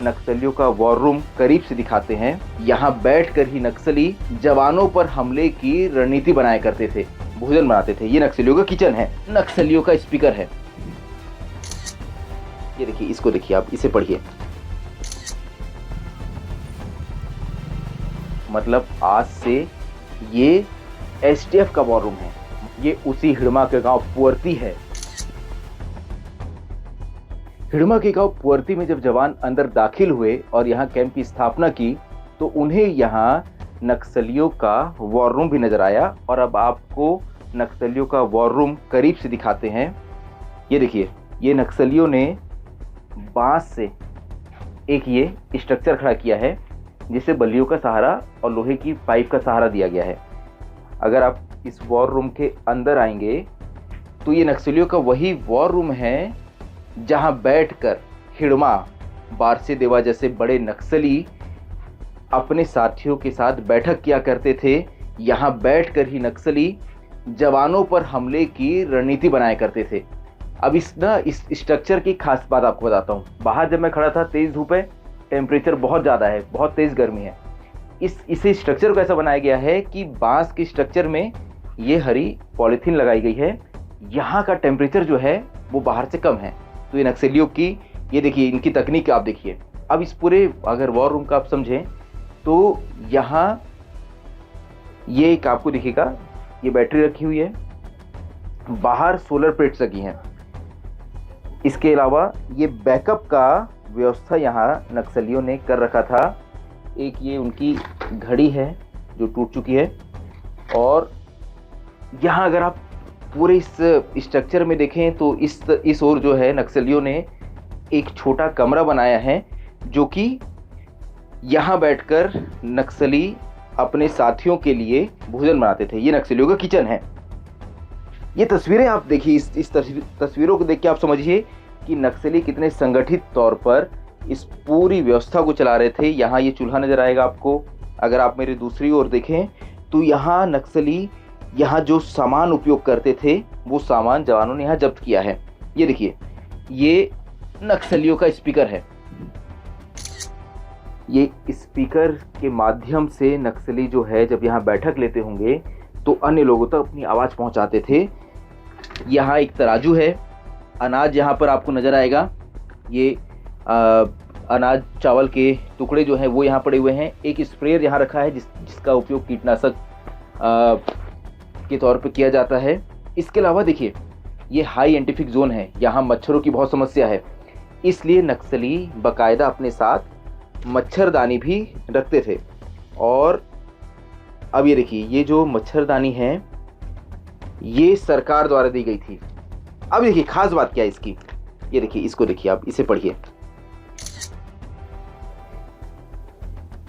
नक्सलियों का war room करीब से दिखाते हैं। यहाँ बैठकर ही नक्सली जवानों पर हमले की रणनीति बनाया करते थे, भोजन बनाते थे। ये नक्सलियों का किचन है, नक्सलियों का स्पीकर है। ये देखिए, इसको देखिए, आप इसे पढ़िए। मतलब आज से ये एसटीएफ का वॉर रूम है। ये उसी हिड़मा के गांव पुअर्ती है। हिड़मा के गांव पुअर्ती में जब जवान अंदर दाखिल हुए और यहाँ कैंप की स्थापना की तो उन्हें यहाँ नक्सलियों का वॉर रूम भी नजर आया। और अब आपको नक्सलियों का वॉर रूम करीब से दिखाते हैं। ये देखिए, ये नक्सलियों ने बांस से एक ये स्ट्रक्चर खड़ा किया है जिसे बल्लियों का सहारा और लोहे की पाइप का सहारा दिया गया है। अगर आप इस वॉर रूम के अंदर आएंगे तो ये नक्सलियों का वही वॉर रूम है जहां बैठकर हिड़मा, बारसे देवा जैसे बड़े नक्सली अपने साथियों के साथ बैठक किया करते थे। यहां बैठकर ही नक्सली जवानों पर हमले की रणनीति बनाया करते थे। अब इस स्ट्रक्चर की खास बात आपको बताता हूँ। बाहर जब मैं खड़ा था, तेज धूप है, टेम्परेचर बहुत ज़्यादा है, बहुत तेज़ गर्मी है। इसे स्ट्रक्चर को ऐसा बनाया गया है कि बांस के स्ट्रक्चर में ये हरी पॉलीथीन लगाई गई है। यहाँ का टेम्परेचर जो है वो बाहर से कम है। तो ये नक्सलियों की, ये देखिए, इनकी तकनीक आप देखिए। अब इस पूरे अगर वॉर रूम का आप समझें तो यहाँ ये एक आपको दिखेगा, ये बैटरी रखी हुई है, बाहर सोलर प्लेट्स लगी हैं। इसके अलावा ये बैकअप का व्यवस्था यहाँ नक्सलियों ने कर रखा था। एक ये उनकी घड़ी है जो टूट चुकी है। और यहाँ अगर आप पूरे इस स्ट्रक्चर में देखें तो इस ओर जो है नक्सलियों ने एक छोटा कमरा बनाया है जो कि यहाँ बैठकर नक्सली अपने साथियों के लिए भोजन बनाते थे। ये नक्सलियों का किचन है। ये तस्वीरें आप देखिए, इस तस्वीरों को देख के आप समझिए कि नक्सली कितने संगठित तौर पर इस पूरी व्यवस्था को चला रहे थे। यहाँ ये चूल्हा नजर आएगा आपको। अगर आप मेरी दूसरी ओर देखें तो यहाँ नक्सली यहाँ जो सामान उपयोग करते थे वो सामान जवानों ने यहाँ जब्त किया है। ये देखिए, ये नक्सलियों का स्पीकर है। ये स्पीकर के माध्यम से नक्सली जो है जब यहाँ बैठक लेते होंगे तो अन्य लोगों तक अपनी आवाज़ पहुँचाते थे। यहाँ एक तराजू है, अनाज यहाँ पर आपको नज़र आएगा। ये अनाज, चावल के टुकड़े जो हैं वो यहाँ पड़े हुए हैं। एक स्प्रेयर यहाँ रखा है जिसका उपयोग कीटनाशक के तौर पे किया जाता है। इसके अलावा देखिए, ये हाई एंटीफिक जोन है, यहाँ मच्छरों की बहुत समस्या है, इसलिए नक्सली बाकायदा अपने साथ मच्छरदानी भी रखते थे। और अब ये देखिए, ये जो मच्छरदानी है ये सरकार द्वारा दी गई थी। अब देखिए खास बात क्या है इसकी, ये देखिए, इसको देखिए, आप इसे पढ़िए।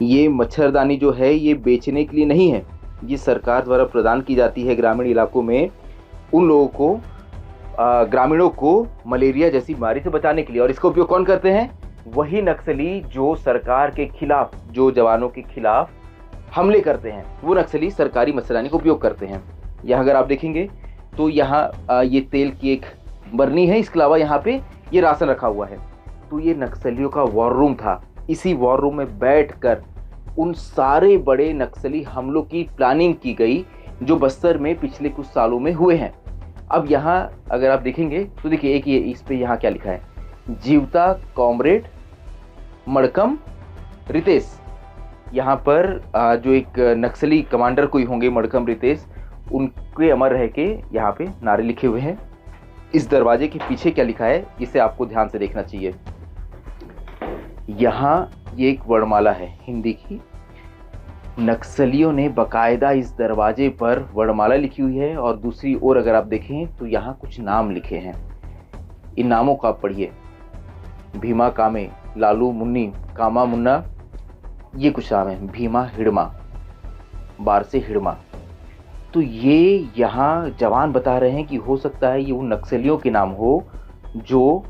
ये मच्छरदानी जो है ये बेचने के लिए नहीं है, ये सरकार द्वारा प्रदान की जाती है ग्रामीण इलाकों में उन लोगों को, ग्रामीणों को मलेरिया जैसी बीमारी से बचाने के लिए। और इसका उपयोग कौन करते हैं? वही नक्सली जो सरकार के खिलाफ, जो जवानों के खिलाफ हमले करते हैं, वो नक्सली सरकारी मच्छरदानी का उपयोग करते हैं। यहाँ अगर आप देखेंगे तो यहाँ ये तेल की एक बरनी है, इसके अलावा यहाँ पे ये राशन रखा हुआ है। तो ये नक्सलियों का वॉर रूम था। इसी वॉर रूम में बैठकर उन सारे बड़े नक्सली हमलों की प्लानिंग की गई जो बस्तर में पिछले कुछ सालों में हुए हैं। अब यहाँ अगर आप देखेंगे तो देखिए, एक ये इस पे यहाँ क्या लिखा है, जीवता कॉमरेड मड़कम रितेश। यहाँ पर जो एक नक्सली कमांडर कोई होंगे मड़कम रितेश, उनके अमर रह के यहाँ पे नारे लिखे हुए हैं। इस दरवाजे के पीछे क्या लिखा है इसे आपको ध्यान से देखना चाहिए। यहाँ ये एक वर्णमाला है हिंदी की, नक्सलियों ने बाकायदा इस दरवाजे पर वर्णमाला लिखी हुई है। और दूसरी ओर अगर आप देखें तो यहाँ कुछ नाम लिखे हैं। इन नामों को आप पढ़िए, भीमा कामे, लालू मुन्नी, कामा मुन्ना, ये कुछ नाम है, भीमा हिड़मा, बारसे हिड़मा। तो ये यहाँ जवान बता रहे हैं कि हो सकता है ये उन नक्सलियों के नाम हो जो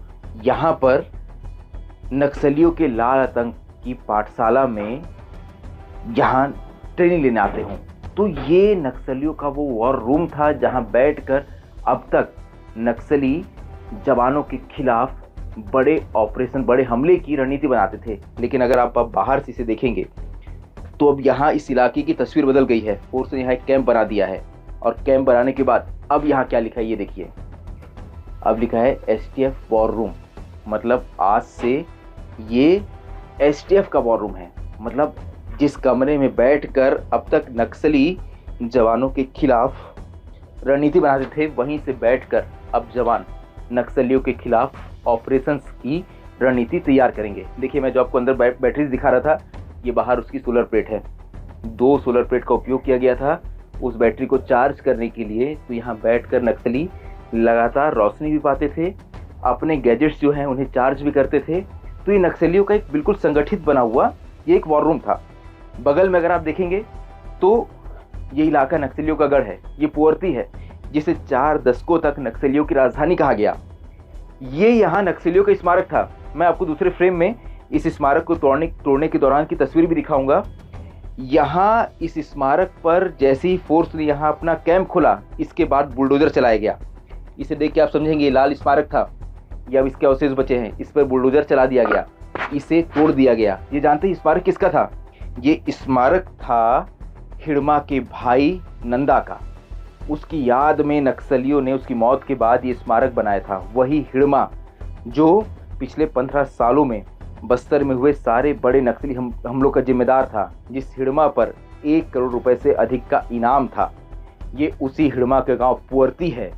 यहाँ पर नक्सलियों के लाल आतंक की पाठशाला में यहाँ ट्रेनिंग लेने आते हों। तो ये नक्सलियों का वो वॉर रूम था जहाँ बैठकर अब तक नक्सली जवानों के खिलाफ बड़े ऑपरेशन, बड़े हमले की रणनीति बनाते थे। लेकिन अगर आप अब बाहर से इसे देखेंगे तो अब यहाँ इस इलाके की तस्वीर बदल गई है। फोर्स ने यहाँ एक कैंप बना दिया है और कैंप बनाने के बाद अब यहाँ क्या लिखा है ये देखिए। अब लिखा है एसटीएफ वॉर रूम, मतलब आज से ये एसटीएफ का वॉर रूम है। मतलब जिस कमरे में बैठकर अब तक नक्सली जवानों के खिलाफ रणनीति बनाते थे, वहीं से बैठकर अब जवान नक्सलियों के खिलाफ ऑपरेशंस की रणनीति तैयार करेंगे। देखिए मैं जो आपको अंदर बैटरीज दिखा रहा था, ये बाहर उसकी सोलर प्लेट है। 2 सोलर प्लेट का उपयोग किया गया था उस बैटरी को चार्ज करने के लिए। तो यहाँ बैठकर नक्सली लगातार रोशनी भी पाते थे, अपने गैजेट्स जो हैं उन्हें चार्ज भी करते थे। तो ये नक्सलियों का एक बिल्कुल संगठित बना हुआ ये एक वॉर रूम था। बगल में अगर आप देखेंगे तो ये इलाका नक्सलियों का गढ़ है, ये पुअर्ती है, जिसे 4 दशकों तक नक्सलियों की राजधानी कहा गया। ये यहाँ नक्सलियों का स्मारक था। मैं आपको दूसरे फ्रेम में इस स्मारक को तोड़ने के दौरान की तस्वीर भी दिखाऊंगा। यहाँ इस स्मारक पर जैसे ही फोर्स ने यहाँ अपना कैंप खोला, इसके बाद बुलडोजर चलाया गया। इसे देख के आप समझेंगे ये लाल स्मारक था, या अब इसके अवशेष बचे हैं, इस पर बुलडोजर चला दिया गया, इसे तोड़ दिया गया। ये जानते हैं स्मारक किसका था? ये स्मारक था हिड़मा के भाई नंदा का। उसकी याद में नक्सलियों ने उसकी मौत के बाद ये स्मारक बनाया था। वही हिड़मा जो पिछले 15 सालों में बस्तर में हुए सारे बड़े नक्सली हमलों का जिम्मेदार था, जिस हिड़मा पर 1 करोड़ रुपए से अधिक का इनाम था। ये उसी हिड़मा के गांव पुअर्ती है,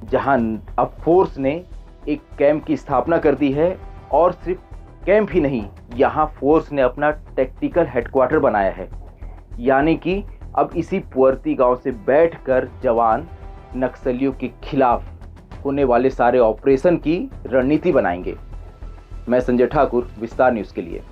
जहां अब फोर्स ने एक कैंप की स्थापना कर दी है। और सिर्फ कैंप ही नहीं, यहाँ फोर्स ने अपना टैक्टिकल हेडक्वार्टर बनाया है। यानी कि अब इसी पुअर्ती गांव से बैठकर जवान नक्सलियों के खिलाफ होने वाले सारे ऑपरेशन की रणनीति बनाएंगे। मैं संजय ठाकुर, विस्तार न्यूज़ के लिए।